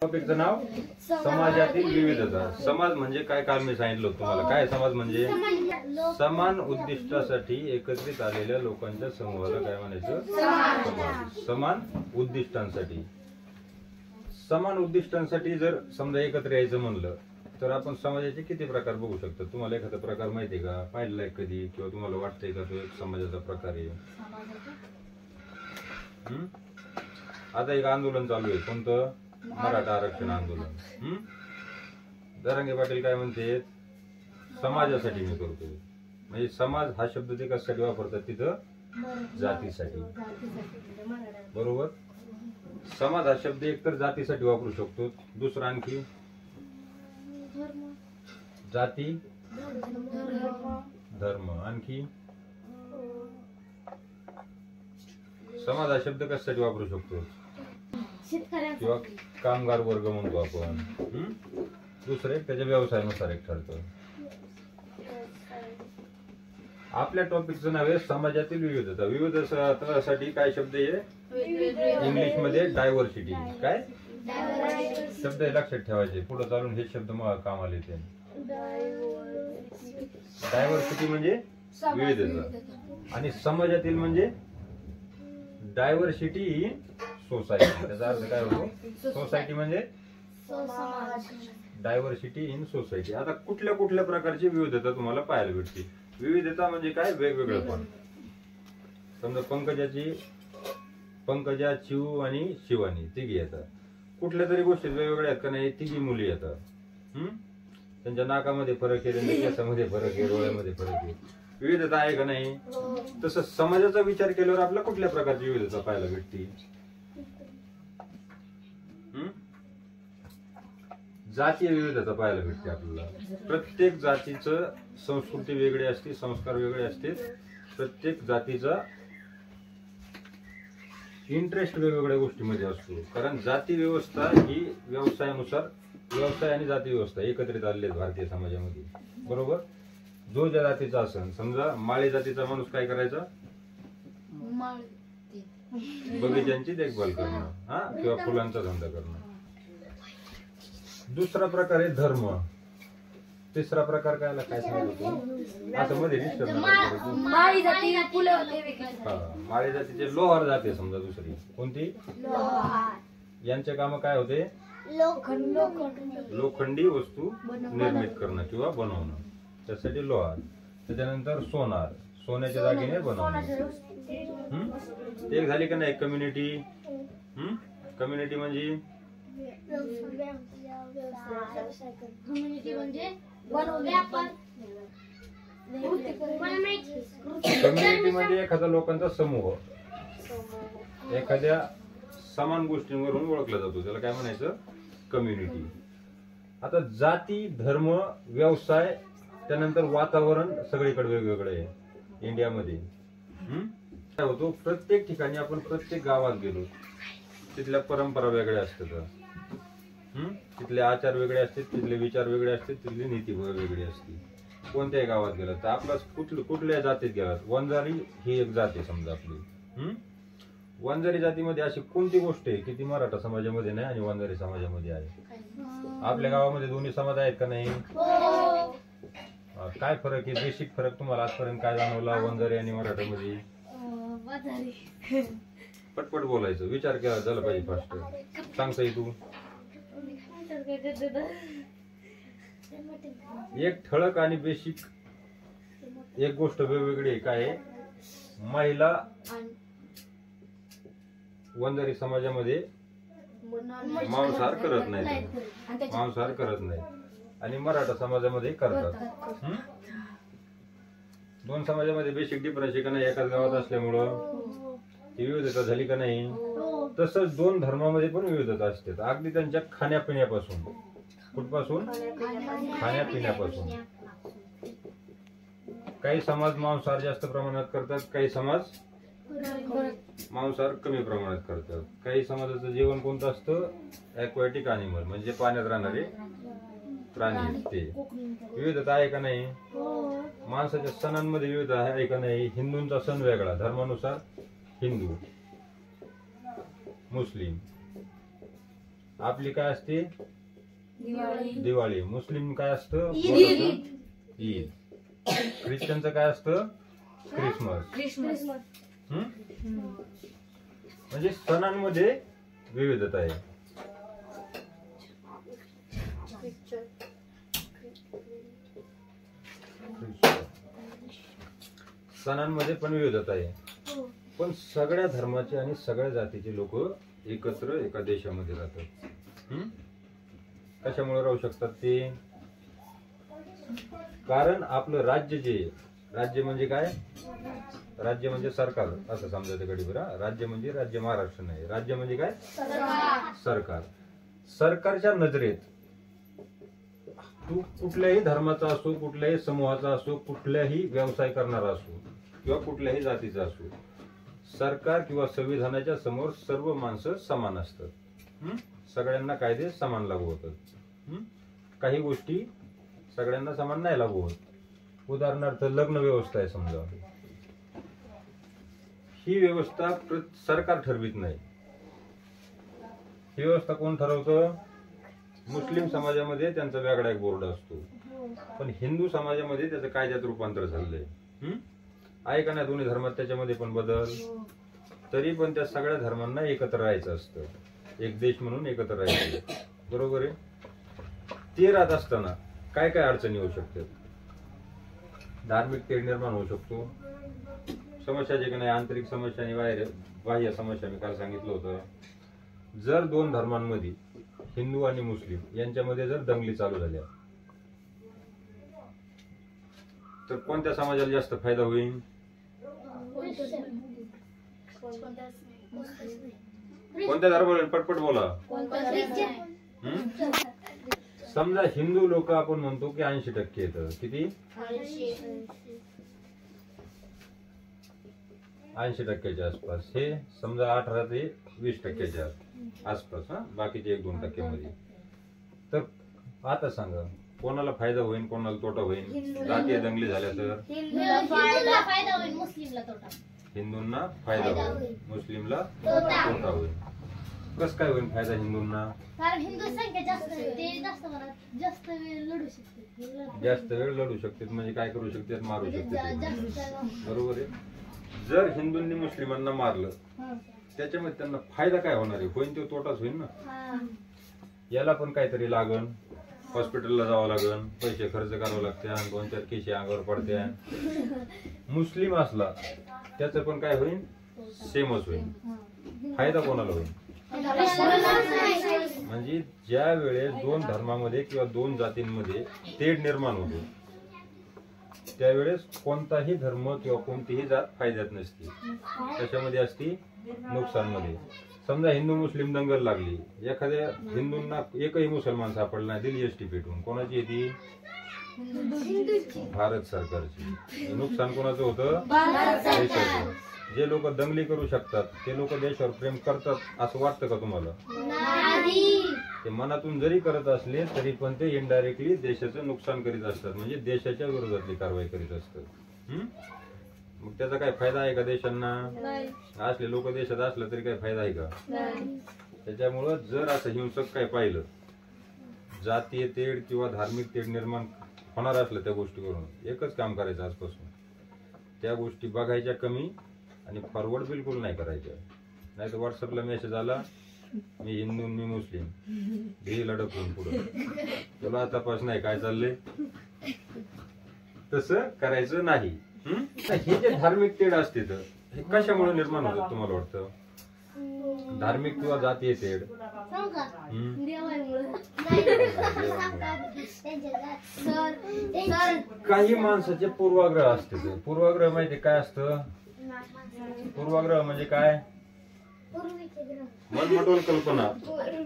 टॉपिकचं नाव समाजातील विविधता. समाज म्हणजे काय काल मी सांगितलं तुम्हाला. काय समाज म्हणजे समान उद्दिष्टासाठी एकत्रित आलेल्या लोकांच्या समूहाला काय म्हणायचं? समाज. समान उद्दिष्टांसाठी. समान उद्दिष्टांसाठी जर समजा एकत्र यायचं म्हणलं तर आपण समाजाचे किती प्रकार बघू शकतो? तुम्हाला एखादा प्रकार माहितीये का? पाहिलाय कधी किंवा तुम्हाला वाटतंय का तो एक समाजाचा प्रकार आहे? आता एक आंदोलन चालू आहे. कोणतं? मराठा आरक्षण आंदोलन. जरांगे पाटील काय म्हणते? समाजासाठी मी करतोय. म्हणजे समाज हा शब्द ते कशासाठी वापरतात तिथं? जातीसाठी. बरोबर. समाज हा शब्द एकतर जातीसाठी वापरू शकतो. दुसरा आणखी जाती धर्म. आणखी समाज हा शब्द कशासाठी वापरू शकतो? किंवा कामगार वर्ग म्हणतो आपण. दुसरे त्याच्या व्यवसायानुसार एक ठरतं. आपल्या टॉपिकचं नाव आहे समाजातील विविधता. विविधतेसाठी काय शब्द आहे? इंग्लिश मध्ये डायव्हर्सिटी. काय शब्द आहे लक्षात ठेवायचे. पुढे चालून हे शब्द कामाला येते. डायव्हर्सिटी म्हणजे विविधता आणि समाजातील म्हणजे डायव्हर्सिटी इन सोसायटी. त्याचा अर्थ काय होतो? सोसायटी म्हणजे डायव्हर्सिटी इन सोसायटी. आता कुठल्या कुठल्या प्रकारची विविधता तुम्हाला पाहायला भेटते? विविधता म्हणजे काय? वेगवेगळेपण. समजा पंकजा, चिऊ आणि शिवानी तिघी येतात. कुठल्या तरी गोष्टीत वेगवेगळ्या आहेत का नाही? तिघी मुली येतात. त्यांच्या नाकामध्ये फरक आहे, त्यांच्या केसामध्ये फरक आहे, डोळ्यामध्ये फरक आहे. विविधता आहे का नाही? तसं समाजाचा विचार केल्यावर आपल्याला कुठल्या प्रकारची विविधता पाहायला भेटते? जातीय विविधता पाहायला भेटते आपल्याला. प्रत्येक जातीचं संस्कृती वेगळी असते, संस्कार वेगळे असते. प्रत्येक जातीचा इंटरेस्ट वेगवेगळ्या गोष्टीमध्ये असतो. कारण जाती व्यवस्था ही व्यवसायानुसार, व्यवसाय आणि जाती व्यवस्था एकत्रित आलेले आहेत भारतीय समाजामध्ये. बरोबर. जो ज्या जातीचा असेल, समजा माळी जातीचा माणूस काय करायचा? बगीच्यांची देखभाल करणं किंवा फुलांचा धंदा करणं. दुसरा प्रकार आहे धर्म. तिसरा प्रकार काय सांगतो? आता मध्ये माळी जातीचे लोहार जाते. समजा दुसरी कोणती? यांचे काम काय होते? लोखंडी वस्तू निर्मित करणं किंवा बनवणं. त्यासाठी लोहार. त्याच्यानंतर सोनार, सोन्याच्या दागिने बनवणं. एक झाली का नाही? कम्युनिटी. कम्युनिटी म्हणजे कम्युनिटी म्हणजे एखाद्या लोकांचा समूह. एखाद्या समान गोष्टींवरून ओळखला जातो. त्याला काय म्हणायचं? कम्युनिटी. आता जाती, धर्म, व्यवसाय, त्यानंतर वातावरण सगळीकडे वेगवेगळे आहे इंडियामध्ये. काय होतो? प्रत्येक ठिकाणी आपण प्रत्येक गावात गेलो, तिथल्या परंपरा वेगळ्या असतात. तिथले आचार वेगळे असतात, तिथले विचार वेगळे असतात, तिथली नीती वेगळी असते. कोणत्याही गावात गेलं तर आपला कुठल्या जातीत गेलात? वंजारी ही एक जात आहे समजा आपली. वंजारी जातीमध्ये अशी कोणती गोष्ट आहे की ती मराठा समाजामध्ये नाही आणि वंजारी समाजामध्ये आहे? आपल्या गावामध्ये दोन्ही समाज आहेत का नाही? काय फरक आहे? बेसिक फरक तुम्हाला आजपर्यंत काय जाणवला वंजारी आणि मराठामध्ये? पटपट बोलायचं, विचार केला झाला पाहिजे. फास्ट सांगताय तू. एक ठळक आणि बेसिक एक गोष्ट वेगवेगळी आहे. काय? महिला वंजारी समाजामध्ये मांसाहार करत नाही. मांसाहार करत नाही आणि मराठा समाजामध्ये करतात. दोन समाजामध्ये बेसिक डिफरन्स आहे का नाही? एकाच गावात असल्यामुळं ती विविधता झाली का नाही? तसंच दोन धर्मामध्ये पण विविधता असते. अगदी त्यांच्या खाण्यापिण्यापासून. कुठपासून? खाण्यापिण्यापासून. काही समाज मांसाहार जास्त प्रमाणात करतात, काही समाज मांसाहार कमी प्रमाणात करतात. काही समाजाचं जेवण कोणतं असतं? ॲक्वॅटिक अॅनिमल म्हणजे पाण्यात राहणारे प्राणी आहेत ते. विविधता आहे का नाही? माणसाच्या सणांमध्ये विविधता आहे का नाही? हिंदूंचा सण वेगळा, धर्मानुसार हिंदू, मुस्लिम. आपली काय असते? दिवाळी. मुस्लिम काय असतं? ईद. ख्रिश्चनचं काय असतं? क्रिसमस. म्हणजे सणांमध्ये विविधता आहे. सणांमध्ये पण विविधता आहे, पण सगळ्या धर्माचे आणि सगळ्या जातीचे लोक एकत्र एका देशामध्ये राहतात. कशामुळे राहू शकतात ते? कारण आपलं राज्य जे, राज्य म्हणजे काय? राज्य म्हणजे सरकार असं समजायचं कडे बरं. राज्य म्हणजे राज्य महाराष्ट्र नाही. राज्य म्हणजे काय? सरकार. सरकारच्या नजरेत तू कुठल्याही धर्माचा असो, कुठल्याही समूहाचा असो, कुठल्याही व्यवसाय करणारा असो किंवा कुठल्याही जातीचा असो, सरकार किंवा संविधानाच्या समोर सर्व माणसं समान असतात. सगळ्यांना कायदे समान लागू होतात. काही गोष्टी सगळ्यांना समान नाही लागू होत. उदाहरणार्थ लग्न व्यवस्था आहे समजा, ही व्यवस्था सरकार ठरवित नाही. ही व्यवस्था कोण ठरवतं? मुस्लिम समाजामध्ये त्यांचा वेगळा एक बोर्ड असतो, पण हिंदू समाजामध्ये त्याचं कायद्यात रूपांतर झालंय. आहे का नाही? दोन्ही धर्मात त्याच्यामध्ये पण बदल. तरी पण त्या सगळ्या धर्मांना एकत्र राहायचं असतं, एक देश म्हणून एकत्र राहायचं. बरोबर आहे. ते राहत असताना काय काय अडचणी होऊ शकतात? धार्मिक तेढ निर्माण होऊ शकतो. समस्या जे काही नाही, आंतरिक समस्या आणि बाह्य समस्या मी काल सांगितलं होतं. जर दोन धर्मांमध्ये, हिंदू आणि मुस्लिम यांच्यामध्ये जर दंगली चालू झाल्या तर कोणत्या समाजाला जास्त फायदा होईल? कोणत्या धर्माला? पटपट बोला. समजा हिंदू लोक आपण म्हणतो की 80% येतं. किती? 80%च्या आसपास. हे समजा 18 ते 20%च्या आसपास. बाकीचे 1-2% मध्ये. तर आता सांगा कोणाला फायदा होईल, कोणाला तोटा होईल? जातीय दंगली झाल्या तर हिंदूंना फायदा होईल, मुस्लिमला तोटा होईल. कस काय होईल फायदा हिंदूंना? कारण हिंदू संख्या जास्त आहे, ते जास्त वेळ लढू शकते. जास्त वेळ लढू शकतात म्हणजे काय करू शकतात? मारू शकतात. बरोबर आहे. जर हिंदूंनी मुस्लिमांना मारलं त्याच्यामध्ये त्यांना फायदा काय होणार आहे? होईल तो तोटाच होईल ना. याला पण काहीतरी लागन, हॉस्पिटलला जावं लागन, पैसे खर्च करावं लागते, 2-4 केशी अंगावर पडत्या. मुस्लिम असला त्याचं पण काय होईल? सेमच होईल. फायदा कोणाला होईल? म्हणजे ज्या वेळेस दोन धर्मामध्ये किंवा दोन जातींमध्ये तेढ निर्माण होतो त्यावेळेस कोणताही धर्म किंवा कोणतीही जात फायद्यात नसते. त्याच्यामध्ये असती नुकसानमध्ये. समजा हिंदू मुस्लिम दंगल लागली, एखाद्या हिंदूंना एकही मुसलमान सापडला नाही, दिली एसटी पेटून, कोणाची येते? भारत सरकारची. नुकसान कोणाचं होतं? देशाचं. जे लोक दंगली करू शकतात ते लोक देशावर प्रेम करतात असं वाटतं का तुम्हाला? ते मनातून जरी करत असले तरी पण ते इनडायरेक्टली देशाचं नुकसान करीत असतात, म्हणजे देशाच्या विरोधातली कारवाई करीत असतात. मग त्याचा काय फायदा आहे का देशांना? असले लोक देशात असलं तरी काय फायदा आहे का? त्याच्यामुळं जर असं हिंसक काय पाहिलं, जातीय तेढ किंवा धार्मिक तेढ निर्माण होणार असलं त्या गोष्टीवरून, एकच काम करायचं आजपासून, त्या गोष्टी बघायच्या कमी आणि फॉरवर्ड बिलकुल नाही करायच्या. नाही तर व्हॉट्सअपला मेसेज आला मी हिंदू मी मुस्लिम, घे लढकून पुढे, तुला तपास नाही काय चाललंय, तसं करायचं नाही. हे जे धार्मिक तेढ असते तर हे कशामुळे निर्माण होतात तुम्हाला वाटतं? धार्मिक किंवा जातीय तेढ काही माणसाचे पूर्वाग्रह असते. पूर्वाग्रह माहिती काय असतं? पूर्वाग्रह म्हणजे काय? मनमटोल कल्पना,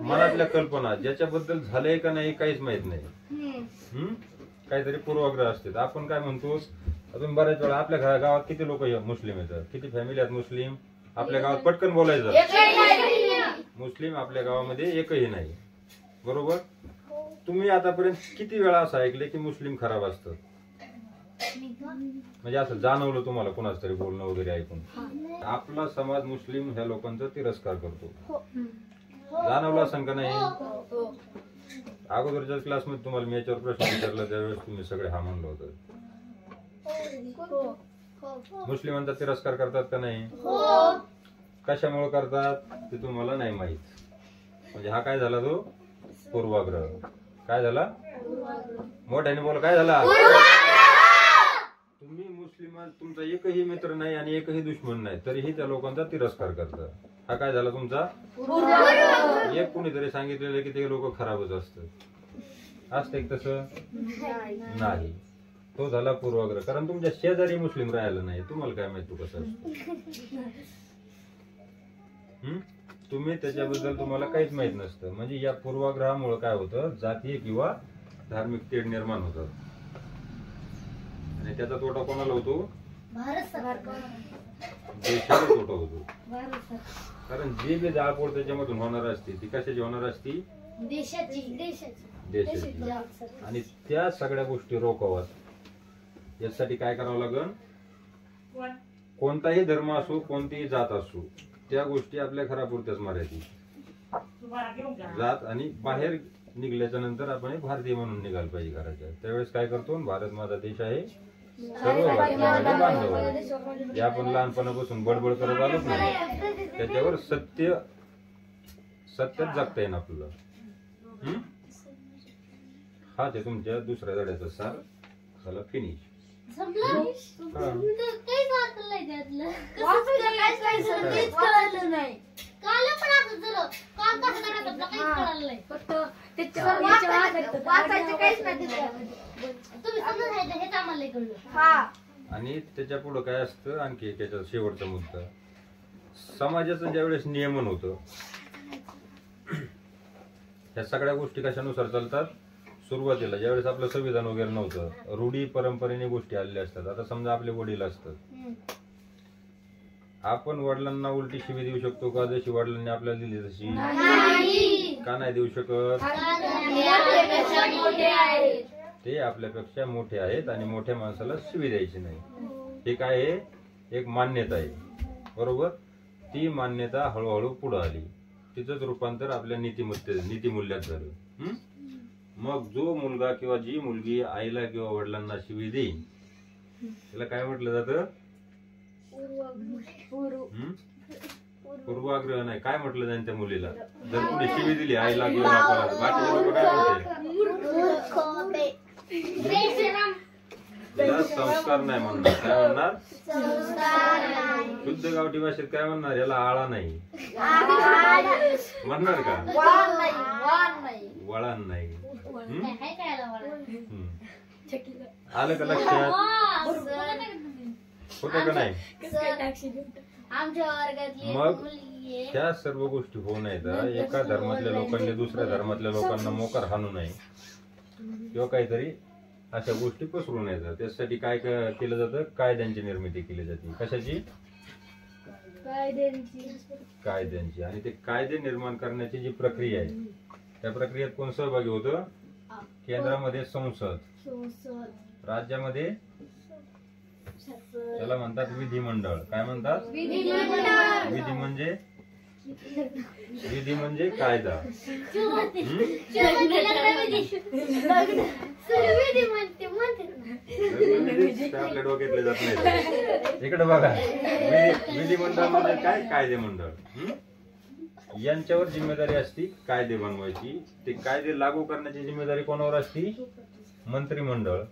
मनातल्या कल्पना ज्याच्याबद्दल झालंय का नाही काहीच माहित नाही. काहीतरी पूर्वाग्रह असते. आपण काय म्हणतो, अजून बऱ्याच वेळा आपल्या गावात किती लोक मुस्लिम येतात, किती फॅमिली आहेत मुस्लिम आपल्या गावात? पटकन बोलायचं, मुस्लिम आपल्या गावामध्ये एकही नाही. बरोबर? तुम्ही आतापर्यंत किती वेळा असं ऐकले की मुस्लिम खराब असतात? म्हणजे असं जाणवलं तुम्हाला कोणाच तरी बोलणं वगैरे ऐकून? आपला समाज मुस्लिम ह्या लोकांचा तिरस्कार करतो. जाणवलं असं का नाही? अगोदरच्या क्लासमध्ये तुम्हाला मी याच्यावर प्रश्न विचारला त्यावेळेस तुम्ही सगळे हा म्हणलं होतं. मुस्लिमांचा तिरस्कार करतात का नाही? कशामुळे करतात ते तुम्हाला नाही माहित. म्हणजे हा काय झाला? तो पूर्वाग्रह. काय झाला? मोठ्याने बोल. काय झाला? तुम्ही मुस्लिमान, तुमचा एकही मित्र नाही आणि एकही दुश्मन नाही, तरीही त्या लोकांचा तिरस्कार करतात. हा काय झाला तुमचा? एक कुणीतरी सांगितलेलं की ते लोक खराबच असतात. असते तसं नाही. तो झाला पूर्वाग्रह. कारण तुमच्या शेजारी मुस्लिम राहिला नाही, तुम्हाला काय माहित तू कसं असतो. तुम्ही त्याच्याबद्दल तुम्हाला काहीच माहित नसतं. म्हणजे या पूर्वाग्रहामुळे काय होतं? जातीय किंवा धार्मिक तेढ निर्माण होतं आणि त्याचा तोटा कोणाला होतो? भारत सरकार. देशाला तोटा होतो. भारत सरकार. कारण जे बी जाळपोळ त्याच्यामधून होणार असते ती कशाची होणार असती? देशाची. आणि त्या सगळ्या गोष्टी रोखाव्यात यासाठी काय करावं लागेल? कोणताही धर्म असो, कोणतीही जात असो, त्या गोष्टी आपल्या घरापुरत्याच मर्यादित. जात आणि बाहेर निघल्याच्या नंतर आपण एक भारतीय म्हणून निघाल पाहिजे घराच्या. त्यावेळेस काय करतो? भारत माझा देश आहे, सर्व भारतीयांना बांधव आहे. हे आपण लहानपणापासून बडबड करत आलोच नाही. त्याच्यावर सत्यच जगता येईल आपल्याला. हा ते तुमच्या दुसऱ्या धड्याचा सार झाला फिनिश. आणि त्याच्या पुढे काय असतं? आणखी त्याचा शेवटचा मुद्दा, समाजाचं ज्यावेळेस नियमन होतं, ह्या सगळ्या गोष्टी कशानुसार चालतात? सुरुवातीला ज्यावेळेस आपलं संविधान वगैरे नव्हतं, रूढी परंपरेने गोष्टी आलेल्या असतात. आता समजा आपले वडील असतात, आपण वडिलांना उलटी शिवी देऊ शकतो का? जशी वडिलांनी आपल्याला दिली तशी? का नाही देऊ शकत? ते आपल्यापेक्षा मोठे आहेत आणि मोठ्या माणसाला शिवी द्यायची नाही. हे काय आहे? एक मान्यता आहे, बरोबर? ती मान्यता हळूहळू पुढे आली, तिचंच रूपांतर आपल्या नीतिमूल्यात झालं. मग जो मुलगा किंवा जी मुलगी आईला किंवा वडिलांना शिवी देईल त्याला काय म्हटलं जातं? पूर्वाग्रह नाही. काय म्हटलं जाईल त्या मुलीला? जर कोणी शिवी दिली आईला किंवा बापाला, बाकीचे लोक काय म्हणते? त्याला संस्कार नाही म्हणणार. काय म्हणणार? शुद्ध गावठी भाषेत काय म्हणणार? याला आळा नाही म्हणणार का? वळण नाही. आलं का लक्षात? होतं का नाही? मग त्या सर्व गोष्टी होऊ नयेत. एका धर्मातल्या लोकांनी दुसऱ्या धर्मातल्या लोकांना मोकार हाणू नये किंवा काहीतरी अशा गोष्टी पसरू नयेत. त्यासाठी काय केलं जातं? कायद्यांची निर्मिती केली जाते. कशाची? कायद्यांची. आणि ते कायदे निर्माण करण्याची जी प्रक्रिया आहे, त्या प्रक्रियेत कोण सहभागी होतं? केंद्रामध्ये संसद, राज्यामध्ये त्याला म्हणतात विधिमंडळ. काय म्हणतात? विधी म्हणजे कायदा. आपल्या डोक्यातले जात नाही. इकडे बघा, विधिमंडळ म्हणजे काय? कायदे मंडळ. यांच्यावर जिम्मेदारी असती कायदे बनवायची. ते कायदे लागू करण्याची जिम्मेदारी कोणावर असती? मंत्रिमंडळ.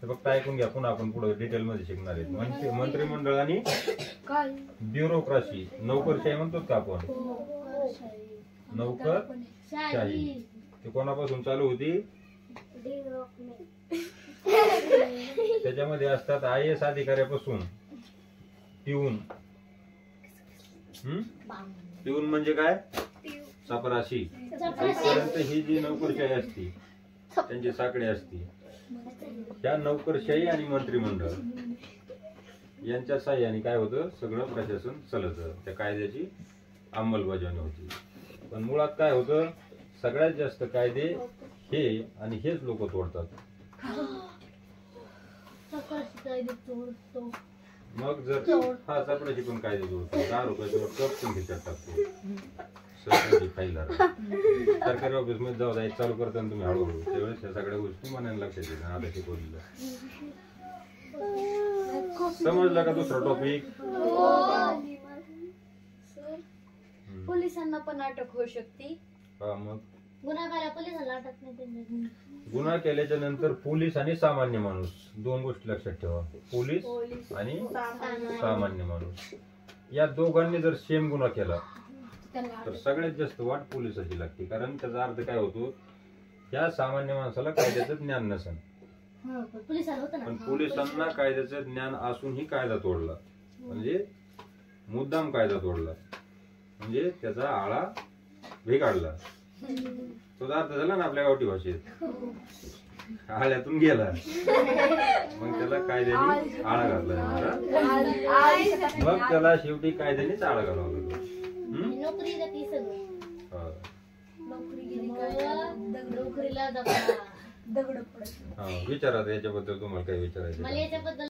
हे फक्त ऐकून घ्या, पुन्हा आपण पुढे डिटेल मध्ये शिकणार आहेत. मंत्रिमंडळ आणि ब्युरोक्रासी, नोकरशाही म्हणतो का आपण? नोकरशाही ते कोणापासून चालू होती? त्याच्यामध्ये असतात IAS अधिकाऱ्यापासून पिऊन. पिऊन म्हणजे काय? चपराशी. इथपर्यंत ही जी नोकरशाही असती, त्यांची साखळी असती. त्या नोकरशाही आणि मंत्रिमंडळ यांच्या साह्याने काय होतं? सगळं प्रशासन चालतं. त्या कायद्याची अंमलबजावणी होती. पण मुळात काय होतं? सगळ्यात जास्त कायदे हे आणि हेच लोक तोडतात. मग जर हा चपराशी पण कायदे तोडतो, 10 रुपयाचा कप पण घेतात टाकतो. त्यांची फाईल राहते. सरकारी ऑफिस मध्ये जाऊ जायचं चालू करताना तुम्ही हळूहळू त्यावेळेस या सगळ्या गोष्टी मनाने लक्षात येतात. आता शिकवलेलं समजलं का? दुसरा टॉपिक, पोलिसांना पण अटक होऊ शकते. मग गुन्हागारा पोलिसांना अटक नाही त्यांनी. गुन्हा केल्याच्या नंतर पोलीस आणि सामान्य माणूस दोन गोष्टी लक्षात ठेवा. पोलीस आणि सामान्य माणूस या दोघांनी जर सेम गुन्हा केला तर सगळ्यात जास्त वाट पोलिसाची लागते. कारण त्याचा अर्थ काय होतो, त्या सामान्य माणसाला कायद्याचं ज्ञान नसेल, पोलिसांना होतं पण ना. पोलिसांना कायद्याचं ज्ञान असूनही कायदा तोडला म्हणजे मुद्दाम कायदा तोडला म्हणजे त्याचा आळा बिघडला. तो अर्थ झाला ना आपल्या गावठी भाषेत, आळ्यातून गेला मग त्याला कायद्याने आळा घातला. मग त्याला शेवटी कायद्यानेच आळा घालावा लागला. नोकरी जाती सगळं. हा. नोकरीला जाता दगड पडत. विचारा याच्याबद्दल तुम्हाला काय विचारायचं मला आहे? याच्याबद्दल